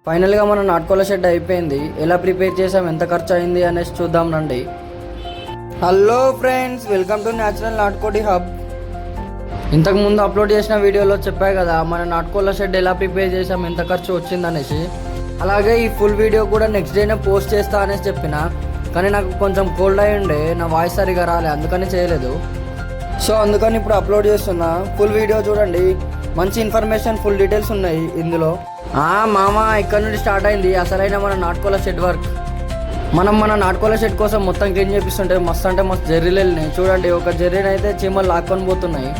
ఫైనల్గా మన నాటుకోల షెడ్ అయిపోయింది. ఎలా ప్రిపేర్ చేసాం, ఎంత ఖర్చు అయింది అనేసి చూద్దాం రండి. Hello friends, welcome to natural నాటుకోడి హబ్. ఇంతకుముందు అప్లోడ్ చేసిన వీడియోలో చెప్పాయి కదా మన నాటుకోల షెడ్ ఎలా ప్రిపేర్ చేసాం, ఎంత ఖర్చు వచ్చిందనేసి. అలాగే ఈ ఫుల్ వీడియో కూడా నెక్స్ట్ డేనే పోస్ట్ చేస్తా అనేసి చెప్పిన, కానీ నాకు కొంచెం కోల్డ్ అయి ఉండే, నా వాయిస్ సరిగా రాలే, అందుకని చేయలేదు. సో అందుకని ఇప్పుడు అప్లోడ్ చేస్తున్నా. ఫుల్ వీడియో చూడండి, మంచి ఇన్ఫర్మేషన్, ఫుల్ డీటెయిల్స్ ఉన్నాయి ఇందులో. మామ ఇక్కడ నుండి స్టార్ట్ అయింది అసలైన మన నాటుకోల షెడ్ వర్క్. మనం మన నాటుకోల షెడ్ కోసం మొత్తం క్లీన్ చేపిస్తుంటే మస్తు అంటే మస్తు జర్రీలు వెళ్ళినాయి. చూడండి, ఒక జర్రీని అయితే చీమలు లాక్కొని పోతున్నాయి.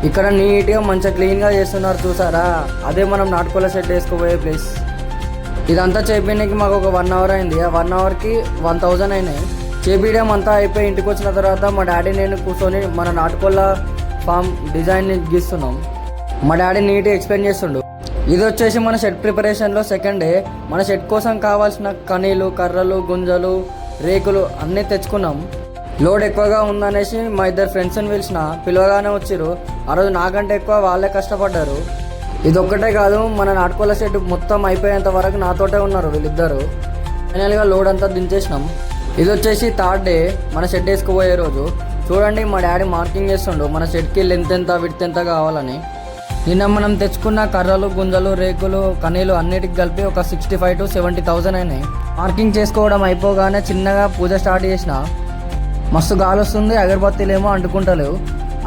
ఇక్కడ నీట్గా మంచిగా క్లీన్గా చేస్తున్నారు చూసారా, అదే మనం నాటుకోల షెడ్ వేసుకోబోయే ప్లేస్. ఇదంతా చేపించడానికి మాకు ఒక 1 అవర్ అయింది. ఆ 1 అవర్కి 1000 అయినాయి. చేపించడం అంతా అయిపోయి ఇంటికి వచ్చిన తర్వాత మా డాడీ నేను కూర్చొని మన నాటుకోల ఫామ్ డిజైన్ని గీస్తున్నాం. మా డాడీ నీట్గా ఎక్స్ప్లెయిన్ చేస్తుండు. ఇది వచ్చేసి మన షెడ్ ప్రిపరేషన్లో సెకండ్ డే. మన షెడ్ కోసం కావాల్సిన కనీలు, కర్రలు, గుంజలు, రేకులు అన్నీ తెచ్చుకున్నాం. లోడ్ ఎక్కువగా ఉందనేసి మా 2 ఫ్రెండ్స్ని పిలవగానే వచ్చారు. ఆ రోజు నాకంటే ఎక్కువ వాళ్ళే కష్టపడ్డారు. ఇది ఒక్కటే కాదు, మన నాటుకోల షెడ్ మొత్తం అయిపోయేంత వరకు నాతోటే ఉన్నారు వీళ్ళిద్దరు. ఫైనల్గా లోడ్ అంతా దించేసినాం. ఇది వచ్చేసి 3rd డే, మన షెడ్ వేసుకుపోయే రోజు. చూడండి, మా డాడీ మార్కింగ్ చేస్తుండు మన షెడ్కి లెంత్ ఎంత, విడ్త్ ఎంత కావాలని. నిన్న మనం తెచ్చుకున్న కర్రలు, గుంజలు, రేకులు, కనీలు అన్నిటికి కలిపి ఒక 65,000 to 70,000 అయినాయి. మార్కింగ్ చేసుకోవడం అయిపోగానే చిన్నగా పూజ స్టార్ట్ చేసిన. మస్తు గాలి వస్తుంది, అగరబత్తీలు ఏమో అంటుకుంటలేవు.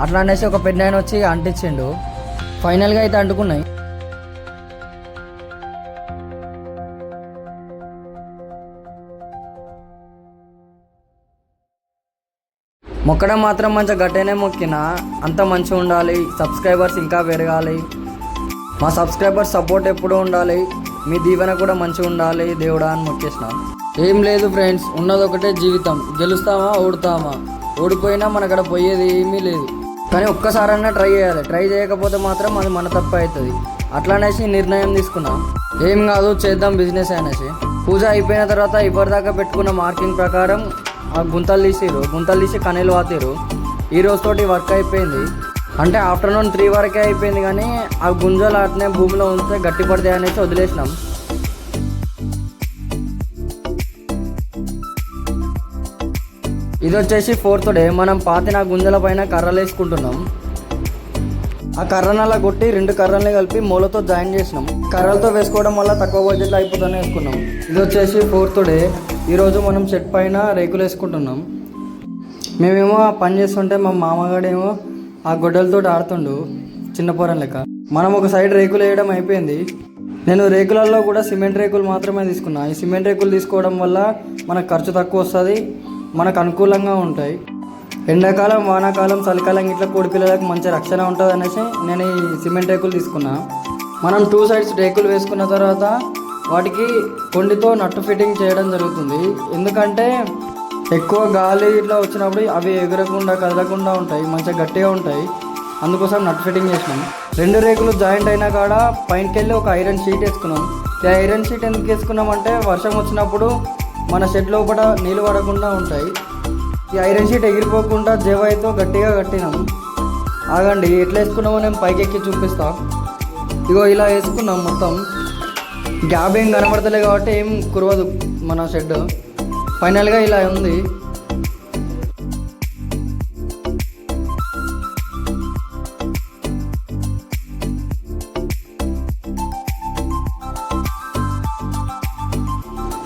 అట్లా అనేసి ఒక పెద్దాయన వచ్చి అంటించిండు. ఫైనల్గా అయితే అంటుకున్నాయి. మొక్కడం మాత్రం మంచిగా గట్టేనే మొక్కిన, అంత మంచిగా ఉండాలి, సబ్స్క్రైబర్స్ ఇంకా పెరగాలి, మా సబ్స్క్రైబర్స్ సపోర్ట్ ఎప్పుడూ ఉండాలి, మీ దీవెన కూడా మంచిగా ఉండాలి దేవుడా అని మొక్కేసిన. ఏం లేదు ఫ్రెండ్స్, ఉన్నది ఒకటే జీవితం. గెలుస్తామా ఓడుతామా, ఓడిపోయినా మన అక్కడ పోయేది ఏమీ లేదు. కానీ ఒక్కసారన్నా ట్రై చేయాలి. ట్రై చేయకపోతే మాత్రం అది మన తప్పు అవుతుంది. అట్లా అనేసి నిర్ణయం తీసుకున్నాం. ఏం కాదు, చేద్దాం బిజినెస్ అనేసి. పూజ అయిపోయిన తర్వాత ఇప్పటిదాకా పెట్టుకున్న మార్కింగ్ ప్రకారం ఆ గుంతలు తీసి కనీలు వాతారు. ఈ రోజుతోటి వర్క్ అయిపోయింది. అంటే ఆఫ్టర్నూన్ 3 వరకే అయిపోయింది. కానీ ఆ గుంజలు అట్నే భూమిలో ఉంటే గట్టి పడతాయి అనేసి వదిలేసినాం. ఇది వచ్చేసి 4th డే. మనం పాతిన గుంజల పైన కర్రలు వేసుకుంటున్నాం. ఆ కర్రను అలా కొట్టి 2 కర్రల్ని కలిపి మూలతో జాయిన్ చేసినాం. కర్రలతో వేసుకోవడం వల్ల తక్కువ బడ్జెట్లో అయిపోతూనే వేసుకున్నాం. ఇది వచ్చేసి 4th డే. ఈరోజు మనం షెడ్ పైన రేకులు వేసుకుంటున్నాం. మేమేమో ఆ పని చేస్తుంటే మా మామగాడేమో ఆ గొడ్డలతో ఆడుతుండు చిన్న పొరం లెక్క. మనం ఒక సైడ్ రేకులు వేయడం అయిపోయింది. నేను రేకులలో కూడా సిమెంట్ రేకులు మాత్రమే తీసుకున్నా. ఈ సిమెంట్ రేకులు తీసుకోవడం వల్ల మనకు ఖర్చు తక్కువ వస్తుంది, మనకు అనుకూలంగా ఉంటాయి. ఎండాకాలం, వానాకాలం, చలికాలం ఇట్లా కోడిపిల్లలకు మంచి రక్షణ ఉంటుంది అనేసి నేను ఈ సిమెంట్ రేకులు తీసుకున్నా. మనం 2 సైడ్స్ రేకులు వేసుకున్న తర్వాత వాటికి కొండితో నట్టు ఫిట్టింగ్ చేయడం జరుగుతుంది. ఎందుకంటే ఎక్కువ గాలి ఇట్లా వచ్చినప్పుడు అవి ఎగరకుండా, కదలకుండా ఉంటాయి, మంచిగా గట్టిగా ఉంటాయి. అందుకోసం నట్టు ఫిట్టింగ్ చేసినాం. 2 రేకులు జాయింట్ అయినా కాడ పైనకి వెళ్ళి ఒక ఐరన్ షీట్ వేసుకున్నాం. ఈ ఐరన్ షీట్ ఎందుకు వేసుకున్నామంటే వర్షం వచ్చినప్పుడు మన షెడ్ లోపల నీళ్ళు పడకుండా ఉంటాయి. ఈ ఐరన్ షీట్ ఎగిరిపోకుండా జవాయితో గట్టిగా కట్టినాం. ఆగండి, ఎట్లా వేసుకున్నామో నేను పైకి ఎక్కి చూపిస్తా. ఇగో ఇలా వేసుకున్నాం. మొత్తం గ్యాప్ ఏం కనబడతలే కాబట్టి ఏం కురవదు మన షెడ్. ఫైనల్గా ఇలా ఉంది.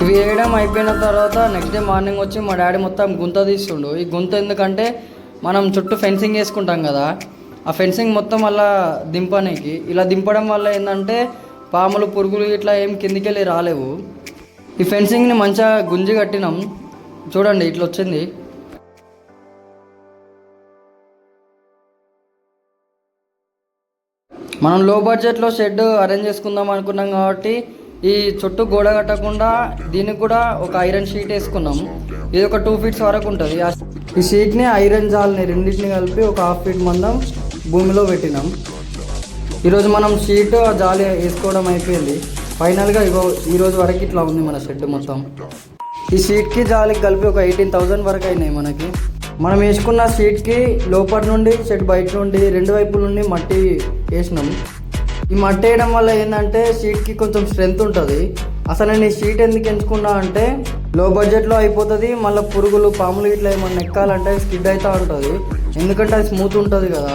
ఇవి వేయడం అయిపోయిన తర్వాత నెక్స్ట్ డే మార్నింగ్ వచ్చి మా డాడీ మొత్తం గుంత తీస్తుండు. ఈ గుంత ఎందుకంటే మనం చుట్టూ ఫెన్సింగ్ వేసుకుంటాం కదా, ఆ ఫెన్సింగ్ మొత్తం అలా దింపడానికి. ఇలా దింపడం వల్ల ఏంటంటే పాములు, పురుగులు ఇట్లా ఏం కిందికి వెళ్ళి రాలేవు. ఈ ఫెన్సింగ్ని మంచిగా గుంజి కట్టినాం. చూడండి, ఇట్లా వచ్చింది. మనం లో బడ్జెట్లో షెడ్ అరేంజ్ చేసుకుందాం అనుకున్నాం కాబట్టి ఈ చుట్టూ గోడ కట్టకుండా దీనికి కూడా ఒక ఐరన్ షీట్ వేసుకున్నాం. ఇది ఒక 2 feet వరకు ఉంటుంది. ఈ షీట్ని, ఐరన్ జాల్ని రెండింటిని కలిపి ఒక 1/2 feet మందం భూమిలో పెట్టినాం. ఈరోజు మనం షీట్, జాలి వేసుకోవడం అయిపోయింది. ఫైనల్గా ఈరోజు వరకు ఇట్లా ఉంది మన షెడ్ మొత్తం. ఈ షీట్కి జాలికి కలిపి ఒక 18,000 వరకు అయినాయి మనకి. మనం వేసుకున్న షీట్కి లోపల నుండి షెడ్ బయట నుండి 2 వైపుల నుండి మట్టి వేసినాం. ఈ మట్టి వేయడం వల్ల ఏంటంటే షీట్కి కొంచెం స్ట్రెంత్ ఉంటుంది. అసలు నేను ఈ షీట్ ఎందుకు ఎంచుకున్నా అంటే లో బడ్జెట్లో అయిపోతుంది, మళ్ళీ పురుగులు పాములు ఇట్లా ఏమన్నా ఎక్కాలంటే స్కిడ్ అవుతూ ఉంటుంది, ఎందుకంటే అది స్మూత్ ఉంటుంది కదా.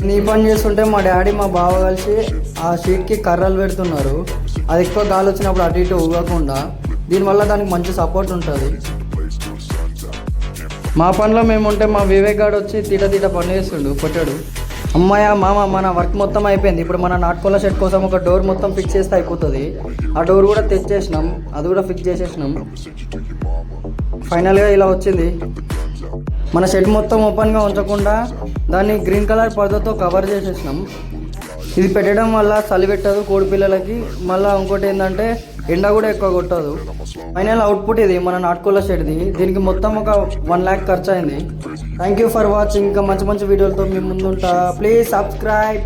నీ పని చేస్తుంటే మా డాడీ మా బావ కలిసి ఆ షీట్కి కర్రలు పెడుతున్నారు. అది ఎక్కువ గాలి వచ్చినప్పుడు అటు ఇటు ఊగకుండా, దీనివల్ల దానికి మంచి సపోర్ట్ ఉంటుంది. మా పనిలో మేము ఉంటే మా వివేక్ గాడు వచ్చి తీట పని చేస్తుండు కొట్టాడు. అమ్మాయ మామ మన వర్క్ మొత్తం అయిపోయింది. ఇప్పుడు మన నాటుకోళ్ళ షెడ్ కోసం ఒక డోర్ మొత్తం ఫిక్స్ చేస్తే అయిపోతుంది. ఆ డోర్ కూడా తెచ్చేసినాం, అది కూడా ఫిక్స్ చేసేసినాం. ఫైనల్గా ఇలా వచ్చింది. మన షెడ్ మొత్తం ఓపెన్గా ఉంచకుండా దాన్ని గ్రీన్ కలర్ పర్దాతో కవర్ చేసేసినాం. ఇది పెట్టడం వల్ల చలి పెట్టదు కోడి పిల్లలకి, మళ్ళీ ఇంకోటి ఏంటంటే ఎండ కూడా ఎక్కువ కొట్టదు. ఫైనల్ అవుట్పుట్ ఇది మన నాటుకోళ్ళ షెడ్ది. దీనికి మొత్తం ఒక 1 lakh ఖర్చు అయింది. Thank you for watching. ఇంకా మంచి మంచి వీడియోలతో మీ ముందుంటా. Please subscribe.